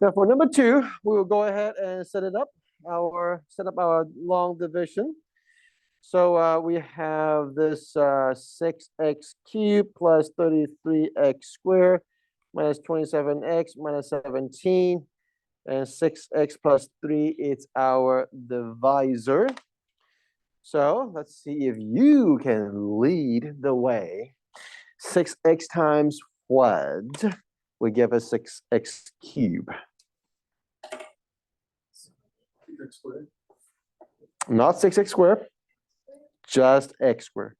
Now for number 2, we will go ahead and set up our long division. So we have this 6x cubed plus 33x squared minus 27x minus 17, and 6x plus 3 is our divisor. So let's see if you can lead the way. 6x times what will give us 6x cubed? Not 6x squared, just x squared.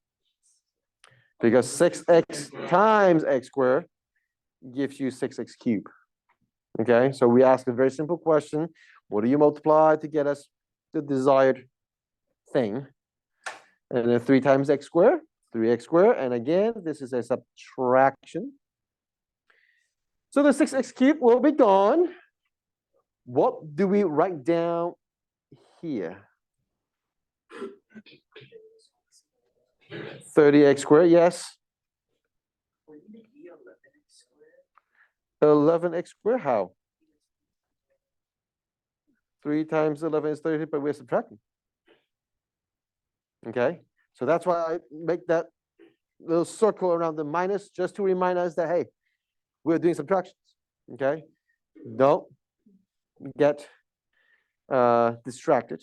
Because 6x times x squared gives you 6x cubed. Okay, so we ask a very simple question. What do you multiply to get us the desired thing? And then 3 times x squared, 3x squared. And again, this is a subtraction. So the 6x cubed will be gone. What do we write down here? 30x squared, yes. 11x squared, how? 3 times 11 is 30, but we're subtracting. Okay, so that's why I make that little circle around the minus, just to remind us that, hey, we're doing subtractions. Okay, don't get distracted.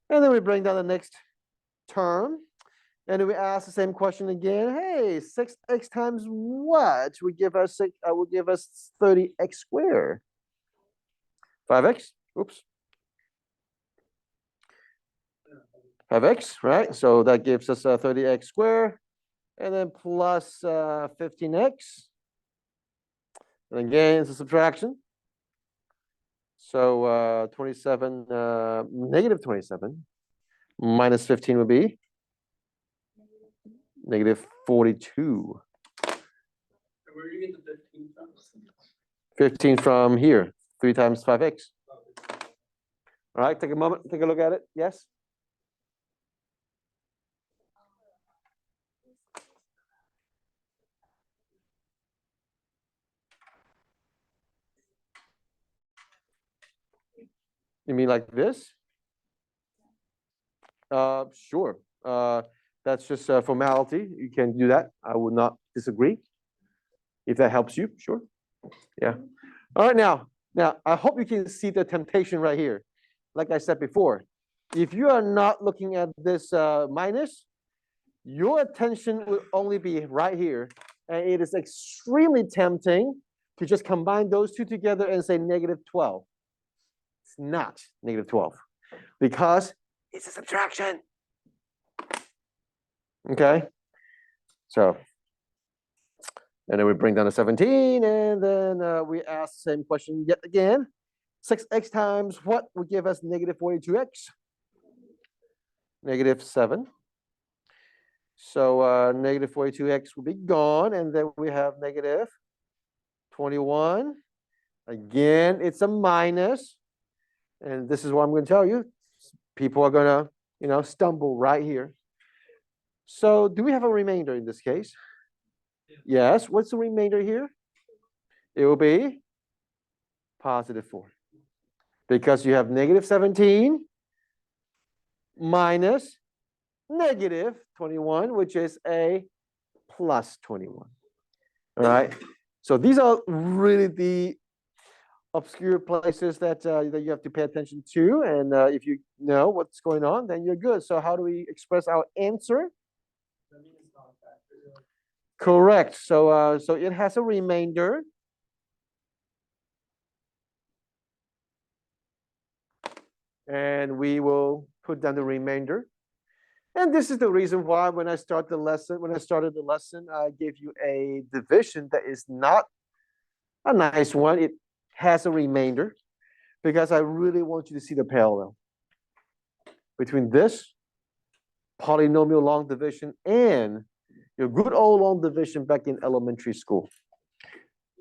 And then we bring down the next term, and then we ask the same question again. Hey, 6x times what would give us 30x squared? 5x. Oops. 5x, right? So that gives us 30x squared, and then plus 15x. And again, it's a subtraction. So 27, negative 27 minus 15 would be negative 42. Where do you get the 15 from? 15 from here, 3 times 5x. All right, take a moment, take a look at it. Yes? You mean like this? Sure. That's just a formality. You can do that. I would not disagree. If that helps you, sure. Yeah. All right, now I hope you can see the temptation right here. Like I said before, if you are not looking at this minus, your attention will only be right here. And it is extremely tempting to just combine those two together and say negative 12. It's not negative 12 because it's a subtraction. Okay, so, and then we bring down to 17, and then we ask the same question yet again. 6x times what would give us negative 42x? Negative 7. So negative 42x will be gone, and then we have negative 21. Again, it's a minus, and this is what I'm going to tell you. People are going to, stumble right here. So do we have a remainder in this case? Yes. What's the remainder here? It will be positive 4. Because you have negative 17 minus negative 21, which is a plus 21. All right. So these are really the obscure places that you have to pay attention to. And if you know what's going on, then you're good. So how do we express our answer? Correct. So so it has a remainder. And we will put down the remainder. And this is the reason why when I started the lesson, I gave you a division that is not a nice one. It has a remainder because I really want you to see the parallel between this polynomial long division and your good old long division back in elementary school.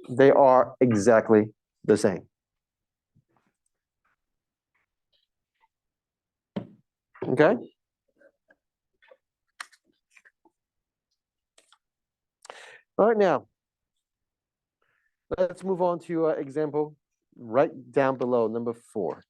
They are exactly the same. Okay? All right, now, let's move on to example right down below number 4.